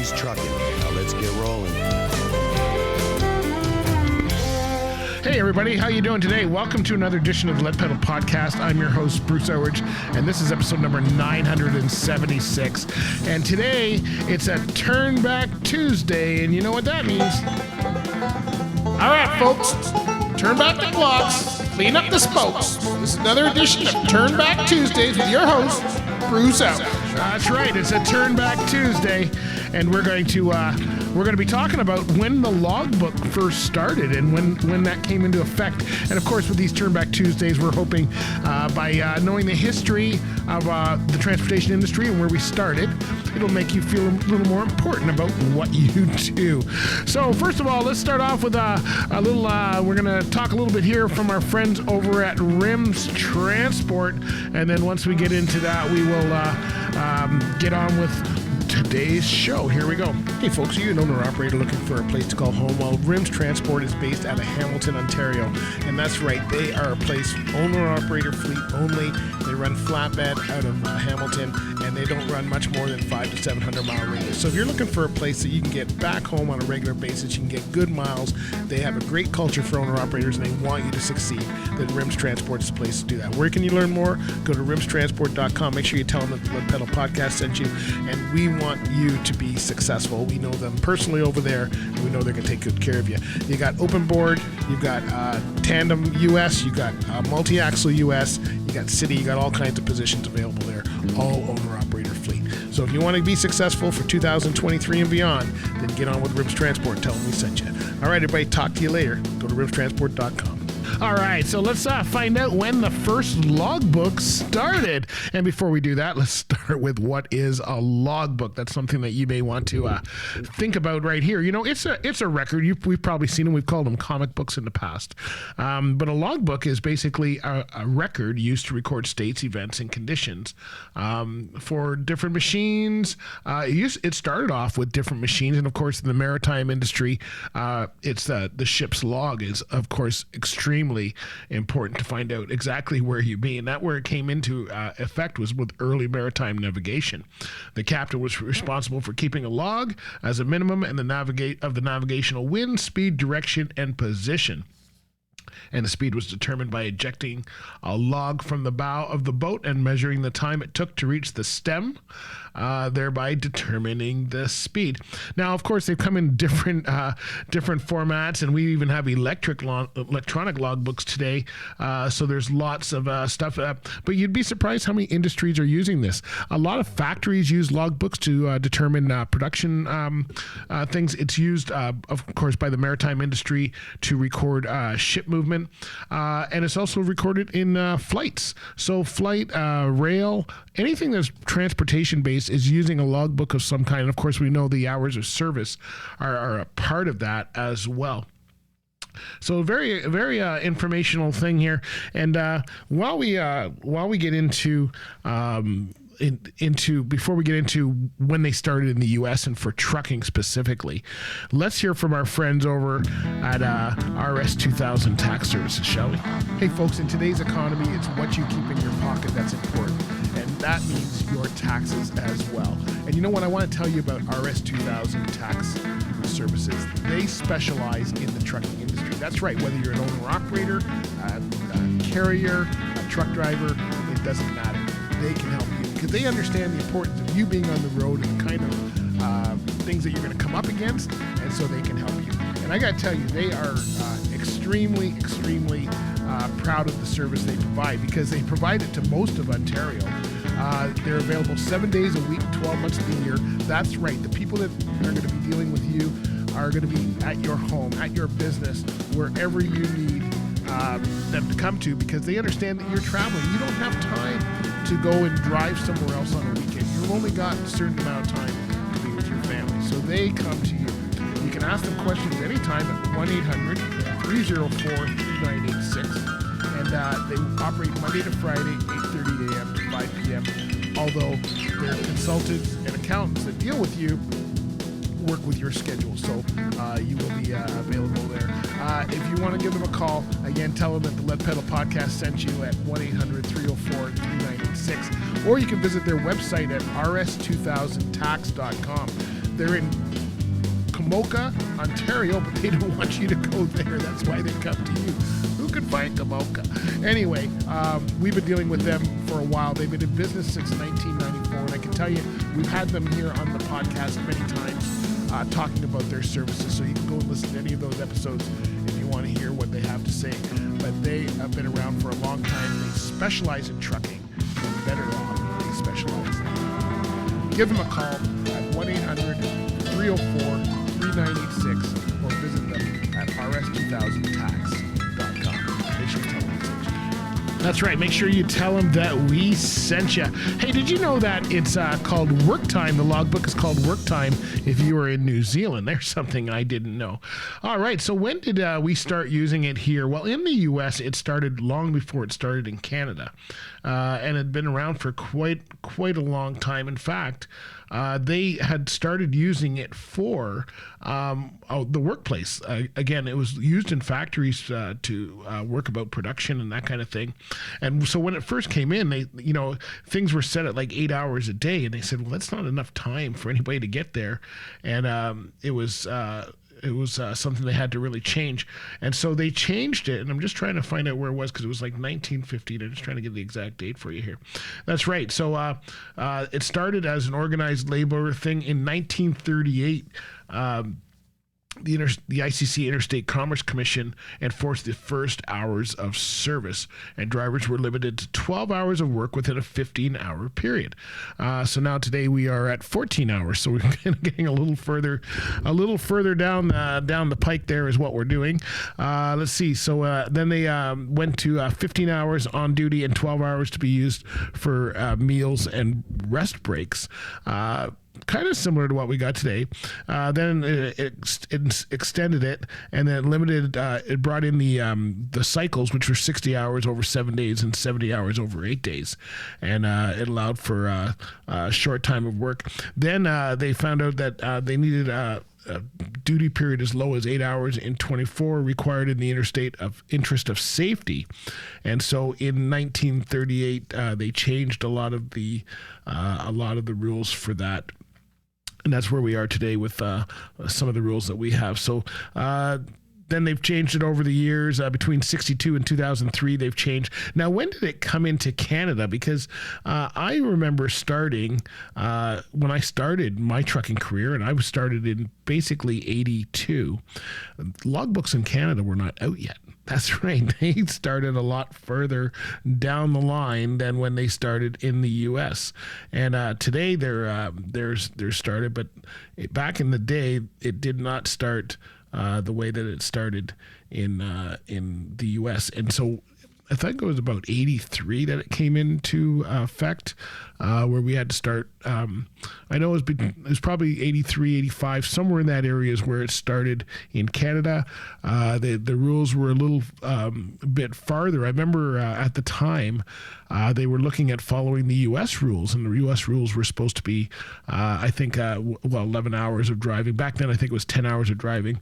things trucking. Now let's get rolling. Hey everybody, how you doing today? Welcome to another edition of the Lead Pedal Podcast. I'm your host, Bruce Owridge, and this is episode number 976. And today, it's a Turnback Tuesday, and you know what that means. All right, folks, turn back the clocks, clean up the spokes. This is another edition of Turnback Tuesdays with your host, Bruce Owridge. That's right, it's a Turnback Tuesday, and we're going to be talking about when the logbook first started and when that came into effect. And of course, with these Turnback Tuesdays, we're hoping by knowing the history of the transportation industry and where we started, it'll make you feel a little more important about what you do. So first of all, let's start off with a little, we're going to talk a little bit here from our friends over at Rims Transport. And then once we get into that, we will get on with today's show. Here we go. Hey folks, are you an owner-operator looking for a place to call home? Well, Rims Transport is based out of Hamilton, Ontario. And that's right, they are a place, owner-operator fleet only. They run flatbed out of Hamilton, and they don't run much more than 500 to 700 mile radius. So if you're looking for a place that you can get back home on a regular basis, you can get good miles, they have a great culture for owner-operators, and they want you to succeed, then Rims Transport is the place to do that. Where can you learn more? Go to rimstransport.com. Make sure you tell them that the Lead Pedal Podcast sent you, and we want you to be successful. We know them personally over there, and we know they're going to take good care of you. You got open board, you've got tandem US, you got multi-axle US, you got city, you got all kinds of positions available there, all owner-operator fleet. So if you want to be successful for 2023 and beyond, then get on with Rims Transport and tell them we sent you. All right, everybody, talk to you later. Go to rimstransport.com. All right, so let's find out when the first logbook started. And before we do that, let's start with what is a logbook. That's something that you may want to think about right here. You know, it's a record. We've probably seen them. We've called them comic books in the past. But a logbook is basically a record used to record states, events, and conditions for different machines. It started off with different machines, and of course, in the maritime industry, it's the ship's log is, of course, extremely important to find out exactly where you be, and that where it came into effect was with early maritime navigation. The captain was responsible for keeping a log as a minimum and the navigational wind, speed, direction, and position. And the speed was determined by ejecting a log from the bow of the boat and measuring the time it took to reach the stem, thereby determining the speed. Now, of course, they've come in different formats, and we even have electronic logbooks today. So there's lots of stuff. But you'd be surprised how many industries are using this. A lot of factories use logbooks to determine production things. It's used, of course, by the maritime industry to record ship movement, and it's also recorded in flights. So flight, rail, anything that's transportation based is using a logbook of some kind. And of course, we know the hours of service are a part of that as well. So very informational thing here. And while we get into before we get into when they started in the U.S. and for trucking specifically, let's hear from our friends over at RS 2000 Tax Services, shall we? Hey folks, in today's economy, it's what you keep in your pocket that's important, and that means your taxes as well. And you know what? I want to tell you about RS 2000 Tax Services. They specialize in the trucking industry. That's right, whether you're an owner-operator, a carrier, a truck driver, it doesn't matter. They can help you because they understand the importance of you being on the road and the kind of things that you're going to come up against, and so they can help you. And I got to tell you, they are extremely proud of the service they provide because they provide it to most of Ontario. They're available 7 days a week, 12 months of the year. That's right. The people that are going to be dealing with you are going to be at your home, at your business, wherever you need them to come to, because they understand that you're traveling. You don't have time to go and drive somewhere else on a weekend. You've only got a certain amount of time to be with your family. So they come to you. You can ask them questions anytime at 1-800-304-3986. And they operate Monday to Friday, 8:30 a.m. to 5 p.m. Although their consultants and accountants that deal with you work with your schedule, so you will be available there. If you want to give them a call, again, tell them that the Lead Pedal Podcast sent you at 1-800-304-3986, or you can visit their website at rs2000tax.com. They're in Komoka, Ontario, but they don't want you to go there. That's why they come to you. Who could find Komoka? Anyway, we've been dealing with them for a while. They've been in business since 1994, and I can tell you, we've had them here on the podcast many times talking about their services, so you can go and listen to any of those episodes if you want to hear what they have to say. But they have been around for a long time. They specialize in trucking. They're better off. They specialize. Give them a call at 1-800-304-3986 or visit them at rs2000tax.com. Make sure you tell them we sent you. That's right. Make sure you tell them that we sent you. Hey, did you know that it's called Work Time? The logbook is called Work Time if you are in New Zealand. There's something I didn't know. All right. So when did we start using it here? Well, in the U.S., it started long before it started in Canada. And it had been around for quite a long time. In fact, they had started using it for the workplace. Again, it was used in factories to work about production and that kind of thing. And so when it first came in, they, things were set at like 8 hours a day, and they said, well, that's not enough time for anybody to get there. And it was something they had to really change. And so they changed it, and I'm just trying to find out where it was because it was like 1950. I'm just trying to get the exact date for you here. That's right. So it started as an organized labor thing in 1938. The ICC Interstate Commerce Commission enforced the first hours of service, and drivers were limited to 12 hours of work within a 15-hour period. So now today we are at 14 hours. So we're getting a little further down the pike. There is what we're doing. Let's see. So then they went to 15 hours on duty and 12 hours to be used for meals and rest breaks. Kind of similar to what we got today. Then it extended it, and then limited. It brought in the cycles, which were 60 hours over 7 days and 70 hours over 8 days, and it allowed for a short time of work. Then they found out that they needed a duty period as low as 8 hours in 24 required in the interest of safety. And so in 1938 they changed a lot of the rules for that. And that's where we are today with some of the rules that we have. So then they've changed it over the years. Between 62 and 2003, they've changed. Now, when did it come into Canada? Because I remember starting, when I started my trucking career, and I was started in basically 82, logbooks in Canada were not out yet. That's right. They started a lot further down the line than when they started in the U.S. And today they're started, but back in the day, it did not start the way that it started in the U.S. And so I think it was about 83 that it came into effect, where we had to start. I know it was probably 83, 85, somewhere in that area is where it started in Canada. The rules were a little bit farther. I remember at the time they were looking at following the U.S. rules, and the U.S. rules were supposed to be, 11 hours of driving. Back then, I think it was 10 hours of driving.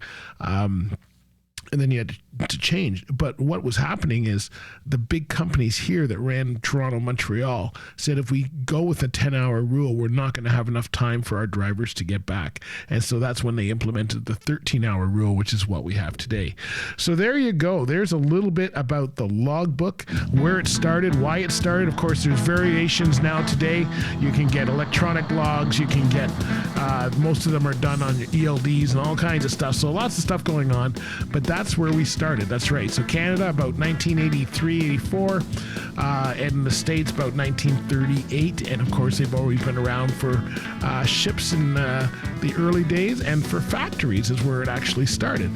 And then you had to change. But what was happening is the big companies here that ran Toronto, Montreal said if we go with a 10-hour rule, we're not going to have enough time for our drivers to get back. And so that's when they implemented the 13-hour rule, which is what we have today. So there you go. There's a little bit about the logbook, where it started, why it started. Of course, there's variations now today. You can get electronic logs. You can get, most of them are done on ELDs and all kinds of stuff. So lots of stuff going on. But that's where we started. That's right. So Canada about 1983, 84, and in the States about 1938. And of course, they've always been around for ships in the early days, and for factories is where it actually started.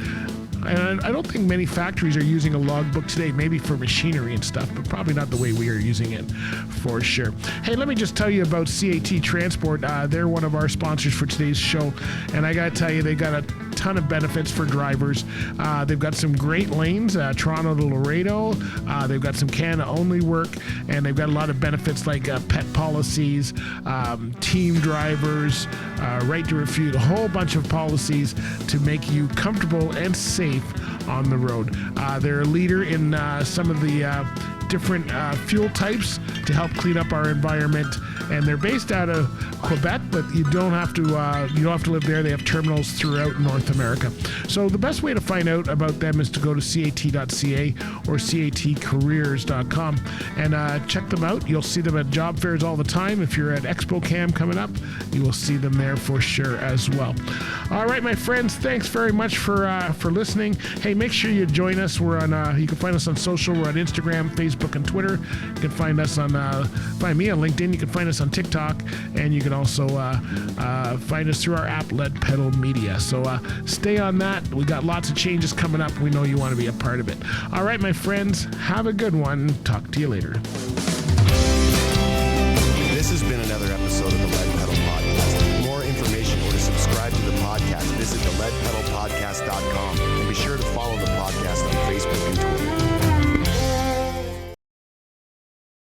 And I don't think many factories are using a logbook today, maybe for machinery and stuff, but probably not the way we are using it for sure. Hey, let me just tell you about CAT Transport. They're one of our sponsors for today's show, and I got to tell you, they got a ton of benefits for drivers. They've got some great lanes, Toronto to Laredo. They've got some Canada-only work, and they've got a lot of benefits like pet policies, team drivers, right to refute, a whole bunch of policies to make you comfortable and safe on the road. They're a leader in some of the different fuel types to help clean up our environment. And they're based out of Quebec, but you don't have to live there. They have terminals throughout North America. So the best way to find out about them is to go to cat.ca or catcareers.com and check them out. You'll see them at job fairs all the time. If you're at Expo Cam coming up, you will see them there for sure as well. All right, my friends, thanks very much for listening. Hey, make sure you join us. We're on. You can find us on social. We're on Instagram, Facebook, and Twitter. You can find us on. Find me on LinkedIn. You can find us on TikTok, and you can also find us through our app, Lead Pedal Media. So stay on that. We got lots of changes coming up. We know you want to be a part of it. All right, my friends, have a good one. Talk to you later. This has been another episode of the Lead Pedal Podcast. For more information or to subscribe to the podcast, visit theleadpedalpodcast.com and be sure to follow the podcast on Facebook and Twitter.